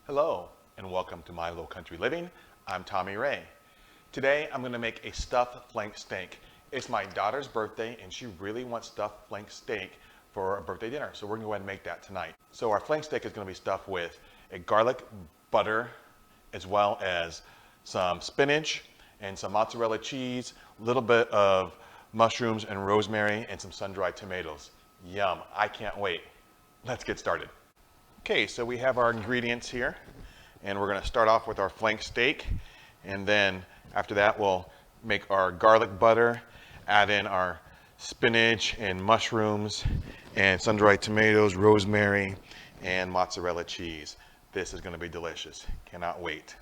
Hello, and welcome to My Low Country Living. I'm Tommy Ray. Today, I'm gonna make a stuffed flank steak. It's my daughter's birthday, and she really wants stuffed flank steak for a birthday dinner, so we're gonna go ahead and make that tonight. So our flank steak is gonna be stuffed with a garlic butter, as well as some spinach and some mozzarella cheese, a little bit of mushrooms and rosemary, and some sun-dried tomatoes. Yum, I can't wait. Let's get started. Okay, so we have our ingredients here, and we're going to start off with our flank steak, and then after that we'll make our garlic butter, add in our spinach and mushrooms and sun-dried tomatoes, rosemary, and mozzarella cheese. This is going to be delicious. Cannot wait.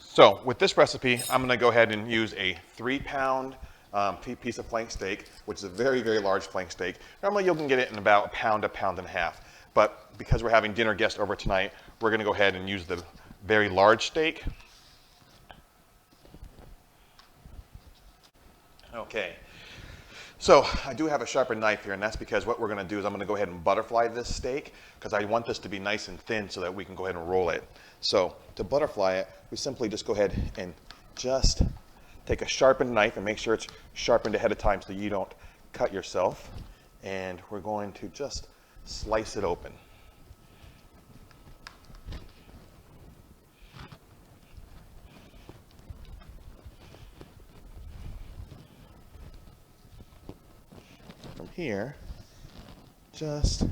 So with this recipe, I'm going to go ahead and use a 3-pound piece of flank steak, which is a very, very large flank steak. Normally you can get it in about a pound and a half. But because we're having dinner guests over tonight, we're going to go ahead and use the very large steak. Okay. So I do have a sharpened knife here, and that's because what we're going to do is I'm going to go ahead and butterfly this steak because I want this to be nice and thin so that we can go ahead and roll it. So to butterfly it, we simply just go ahead and just take a sharpened knife and make sure it's sharpened ahead of time so you don't cut yourself. And we're going to just slice it open. From here, just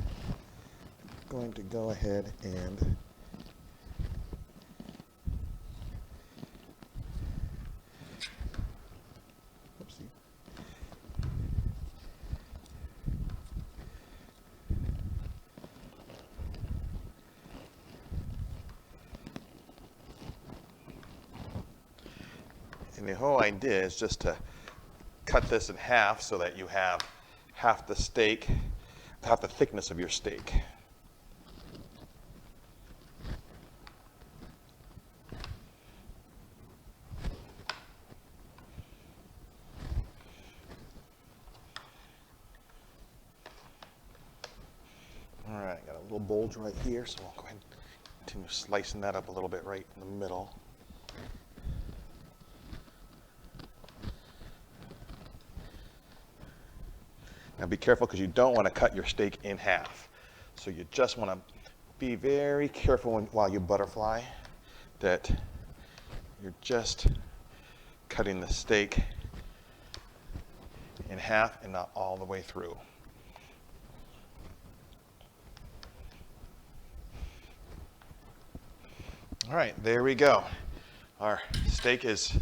going to go ahead and and the whole idea is just to cut this in half so that you have half the steak, half the thickness of your steak. All right, got a little bulge right here, so I'll go ahead and continue slicing that up a little bit right in the middle. Now be careful because you don't want to cut your steak in half. So you just want to be very careful while you butterfly that you're just cutting the steak in half and not all the way through. All right, there we go. Our steak is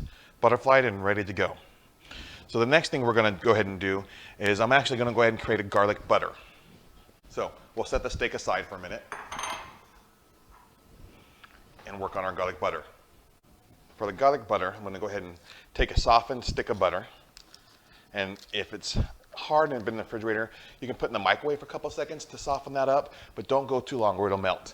butterflied and ready to go. So the next thing we're going to go ahead and do is I'm actually going to go ahead and create a garlic butter. So we'll set the steak aside for a minute and work on our garlic butter. For the garlic butter, I'm going to go ahead and take a softened stick of butter. And if it's hard and been in the refrigerator, you can put it in the microwave for a couple seconds to soften that up, but don't go too long or it'll melt.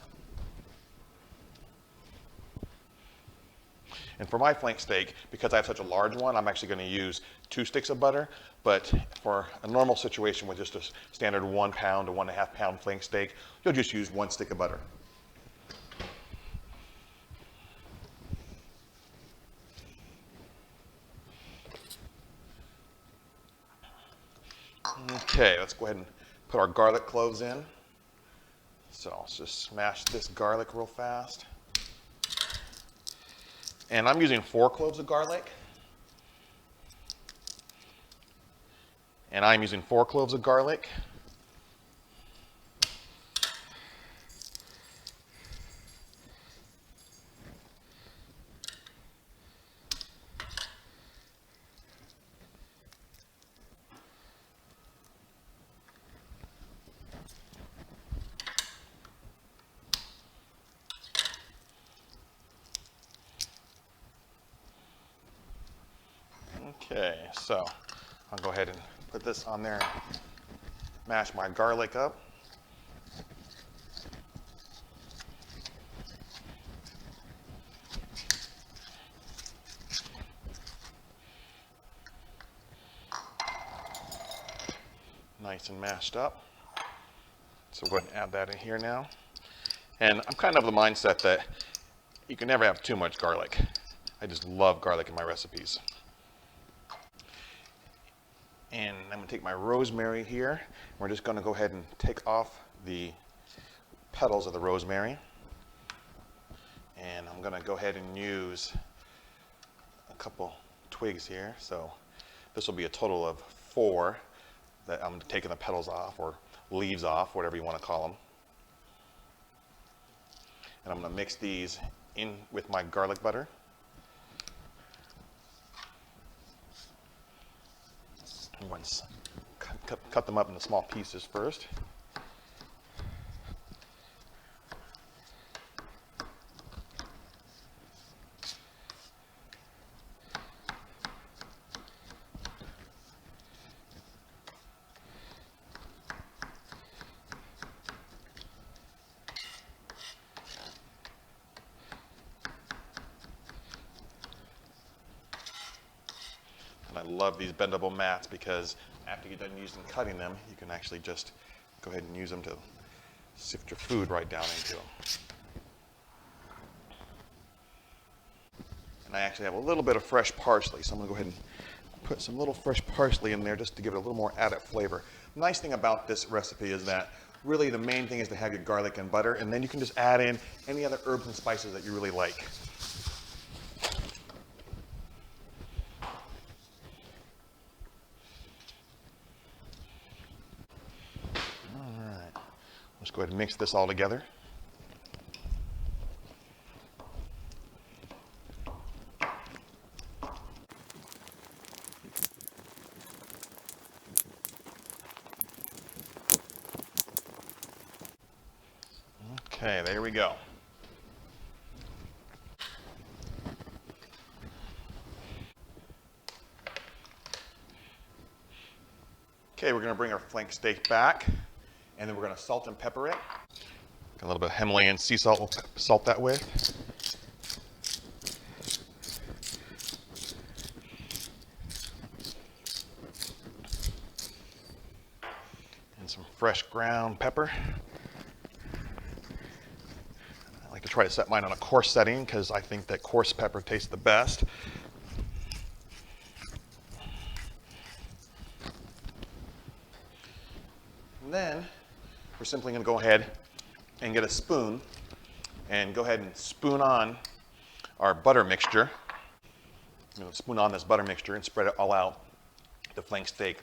And for my flank steak, because I have such a large one, I'm actually going to use 2 sticks of butter. But for a normal situation with just a standard 1 pound to 1.5 pound flank steak, you'll just use 1 stick of butter. Okay, let's go ahead and put our garlic cloves in. So let's just smash this garlic real fast. And I'm using 4 cloves of garlic. And I'm using 4 cloves of garlic. Okay, so I'll go ahead and put this on there and mash my garlic up. Nice and mashed up. So we're going to add that in here now. And I'm kind of the mindset that you can never have too much garlic. I just love garlic in my recipes. And I'm going to take my rosemary here. We're just going to go ahead and take off the petals of the rosemary. And I'm going to go ahead and use a couple twigs here. So this will be a total of 4 that I'm taking the petals off, or leaves off, whatever you want to call them. And I'm going to mix these in with my garlic butter. And once cut them up into small pieces first. And I love these bendable mats because after you're done cutting them, you can actually just go ahead and use them to sift your food right down into them. And I actually have a little bit of fresh parsley, so I'm going to go ahead and put some little fresh parsley in there just to give it a little more added flavor. The nice thing about this recipe is that really the main thing is to have your garlic and butter, and then you can just add in any other herbs and spices that you really like. Let's go ahead and mix this all together. Okay, there we go. Okay, we're going to bring our flank steak back, and then we're going to salt and pepper it. A little bit of Himalayan sea salt, we'll salt that with. And some fresh ground pepper. I like to try to set mine on a coarse setting because I think that coarse pepper tastes the best. And then we're simply going to go ahead and get a spoon and go ahead and spoon on our butter mixture. I'm going to spoon on this butter mixture and spread it all out the flank steak.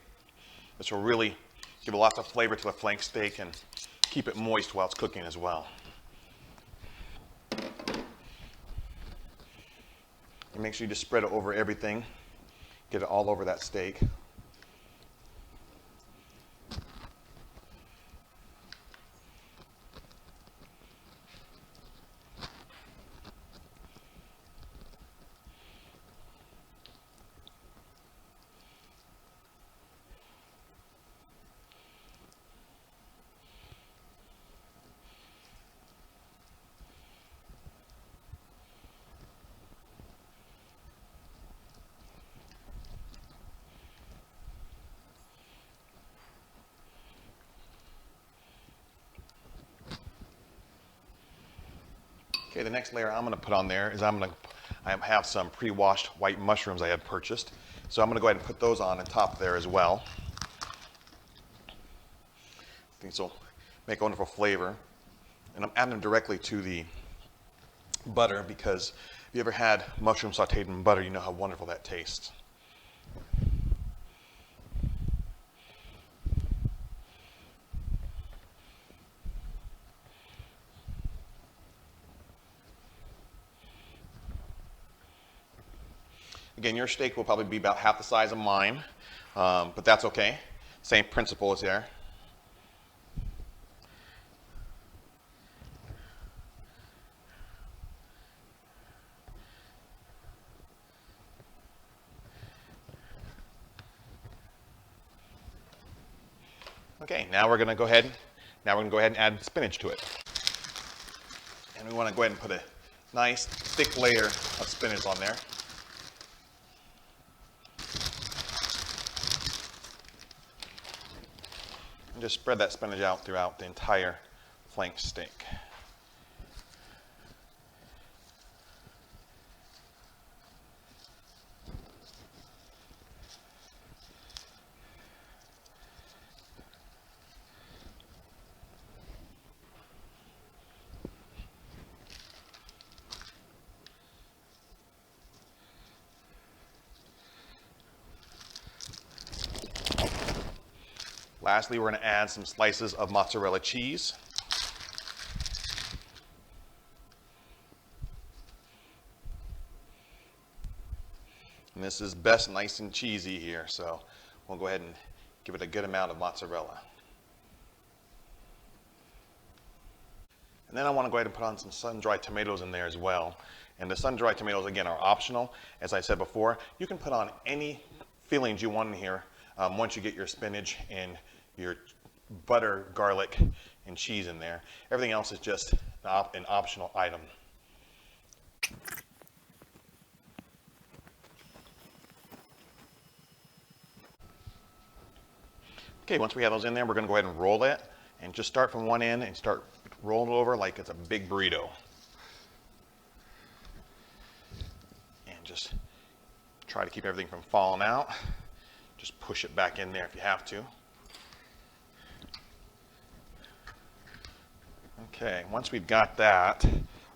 This will really give lots of flavor to the flank steak and keep it moist while it's cooking as well. And make sure you just spread it over everything. Get it all over that steak. Okay, the next layer I'm going to put on there is I have some pre-washed white mushrooms I had purchased. So I'm going to go ahead and put those on top there as well. These will make a wonderful flavor. And I'm adding them directly to the butter because if you ever had mushroom sauteed in butter, you know how wonderful that tastes. Again, your steak will probably be about half the size of mine, but that's okay. Same principle is there. Okay, now we're going to go ahead and add spinach to it. And we want to go ahead and put a nice thick layer of spinach on there. And just spread that spinach out throughout the entire flank steak. Lastly, we're going to add some slices of mozzarella cheese. And this is best nice and cheesy here, so we'll go ahead and give it a good amount of mozzarella. And then I want to go ahead and put on some sun-dried tomatoes in there as well. And the sun-dried tomatoes, again, are optional. As I said before, you can put on any fillings you want in here once you get your spinach and your butter, garlic, and cheese in there. Everything else is just an optional item. Okay, once we have those in there, we're going to go ahead and roll it and just start from one end and start rolling it over like it's a big burrito. And just try to keep everything from falling out. Just push it back in there if you have to. Okay, once we've got that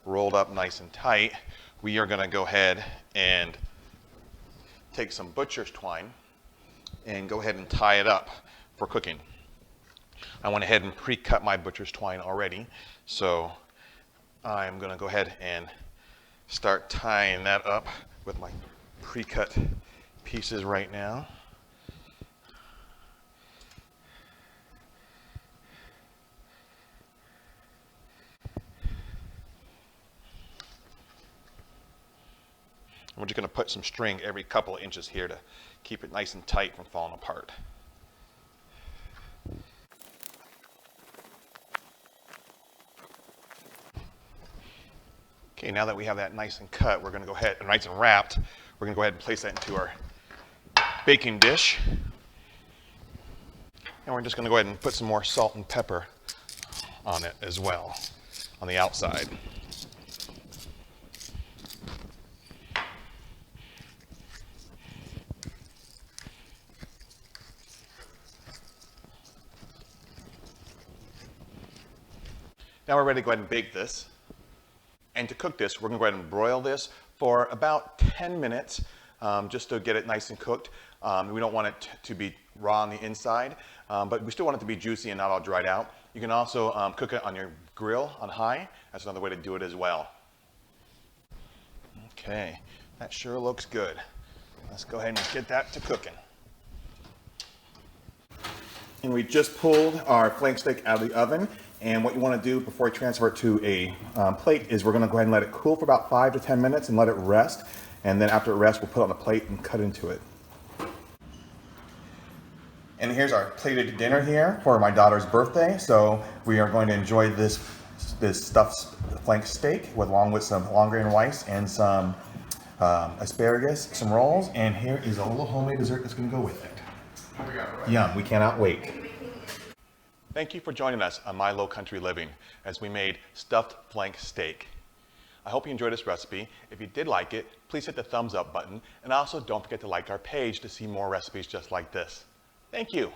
rolled up nice and tight, we are going to go ahead and take some butcher's twine and go ahead and tie it up for cooking. I went ahead and pre-cut my butcher's twine already, so I'm going to go ahead and start tying that up with my pre-cut pieces right now. We're just going to put some string every couple of inches here to keep it nice and tight from falling apart. Okay, now that we have that nice and cut, we're going to go ahead and nice and wrapped. We're going to go ahead and place that into our baking dish. And we're just going to go ahead and put some more salt and pepper on it as well, on the outside. Now we're ready to go ahead and bake this. And to cook this, we're going to go ahead and broil this for about 10 minutes just to get it nice and cooked. We don't want it to be raw on the inside, but we still want it to be juicy and not all dried out. You can also cook it on your grill on high. That's another way to do it as well. Okay, that sure looks good. Let's go ahead and get that to cooking. And we just pulled our flank steak out of the oven. And what you want to do before you transfer it to a plate is we're going to go ahead and let it cool for about 5 to 10 minutes and let it rest. And then after it rests, we'll put it on a plate and cut into it. And here's our plated dinner here for my daughter's birthday. So we are going to enjoy this stuffed flank steak along with some long grain rice and some asparagus, some rolls. And here is a little homemade dessert that's going to go with it. Yum, we cannot wait. Thank you for joining us on My Low Country Living as we made stuffed flank steak. I hope you enjoyed this recipe. If you did like it, please hit the thumbs up button, and also don't forget to like our page to see more recipes just like this. Thank you.